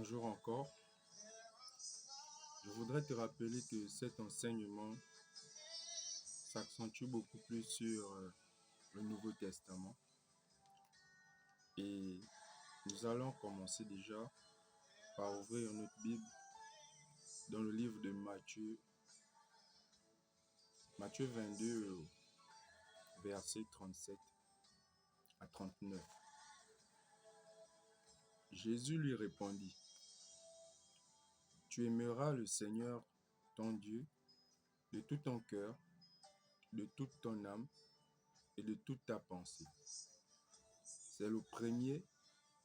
Bonjour encore. Je voudrais te rappeler que cet enseignement s'accentue beaucoup plus sur le Nouveau Testament. Et nous allons commencer déjà par ouvrir notre Bible dans le livre de Matthieu. Matthieu 22, versets 37 à 39. Jésus lui répondit, « Tu aimeras le Seigneur, ton Dieu, de tout ton cœur, de toute ton âme et de toute ta pensée. » C'est le premier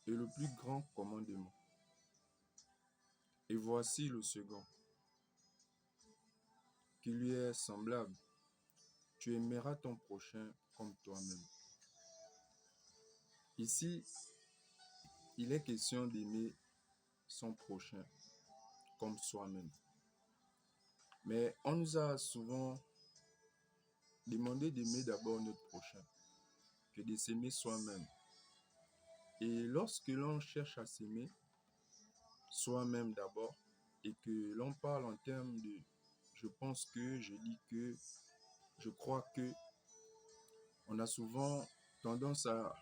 et le plus grand commandement. Et voici le second, qui lui est semblable. Tu aimeras ton prochain comme toi-même. Ici, il est question d'aimer son prochain comme soi-même. Mais on nous a souvent demandé d'aimer d'abord notre prochain que de s'aimer soi-même. Et lorsque l'on cherche à s'aimer soi-même d'abord et que l'on parle en termes de je pense que, je dis que, je crois que, on a souvent tendance à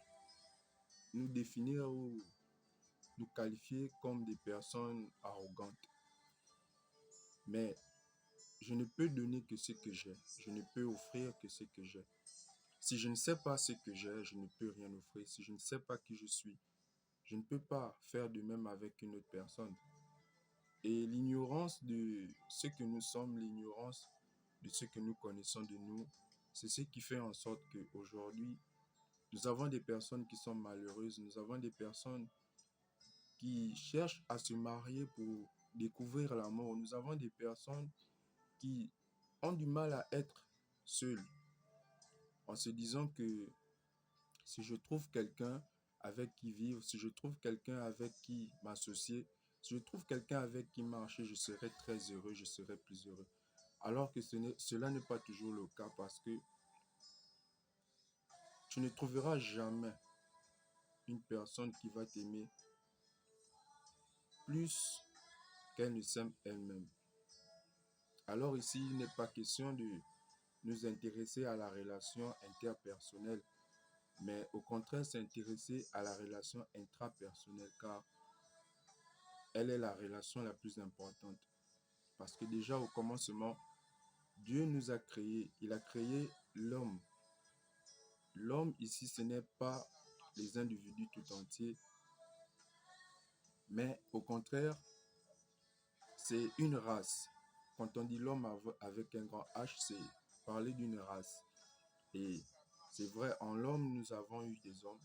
nous définir ou nous qualifier comme des personnes arrogantes. Mais je ne peux donner que ce que j'ai. Je ne peux offrir que ce que j'ai. Si je ne sais pas ce que j'ai, je ne peux rien offrir. Si je ne sais pas qui je suis, je ne peux pas faire de même avec une autre personne. Et l'ignorance de ce que nous sommes, l'ignorance de ce que nous connaissons de nous, c'est ce qui fait en sorte qu'aujourd'hui, nous avons des personnes qui sont malheureuses, nous avons des personnes qui cherchent à se marier pour découvrir l'amour. Nous avons des personnes qui ont du mal à être seules en se disant que si je trouve quelqu'un avec qui vivre, si je trouve quelqu'un avec qui m'associer, si je trouve quelqu'un avec qui marcher, je serai très heureux, je serai plus heureux. Alors que cela n'est pas toujours le cas parce que tu ne trouveras jamais une personne qui va t'aimer plus qu'elle ne s'aime elle-même. Alors ici, il n'est pas question de nous intéresser à la relation interpersonnelle, mais au contraire s'intéresser à la relation intrapersonnelle, car elle est la relation la plus importante. Parce que déjà au commencement, Dieu nous a créés, il a créé l'homme. L'homme ici, ce n'est pas les individus tout entiers, mais au contraire, c'est une race. Quand on dit l'homme avec un grand H, c'est parler d'une race. Et c'est vrai, en l'homme, nous avons eu des hommes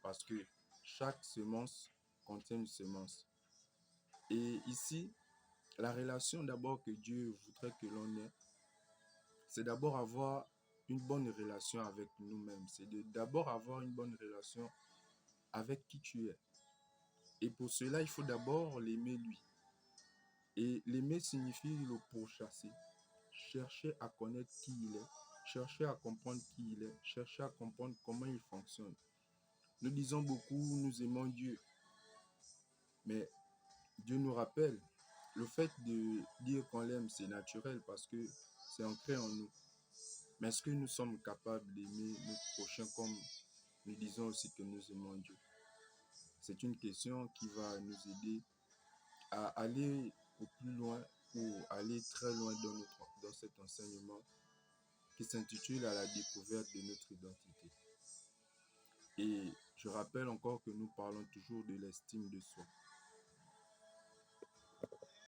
parce que chaque semence contient une semence. Et ici, la relation d'abord que Dieu voudrait que l'on ait, c'est d'abord avoir une bonne relation avec nous-mêmes. C'est d'abord avoir une bonne relation avec qui tu es. Et pour cela, il faut d'abord l'aimer lui. Et l'aimer signifie le pourchasser. Chercher à connaître qui il est. Chercher à comprendre qui il est. Chercher à comprendre comment il fonctionne. Nous disons beaucoup, nous aimons Dieu. Mais Dieu nous rappelle, le fait de dire qu'on l'aime, c'est naturel parce que c'est ancré en nous. Mais est-ce que nous sommes capables d'aimer notre prochain comme nous disons aussi que nous aimons Dieu? C'est une question qui va nous aider à aller au plus loin ou aller très loin dans cet enseignement qui s'intitule à la découverte de notre identité. Et je rappelle encore que nous parlons toujours de l'estime de soi.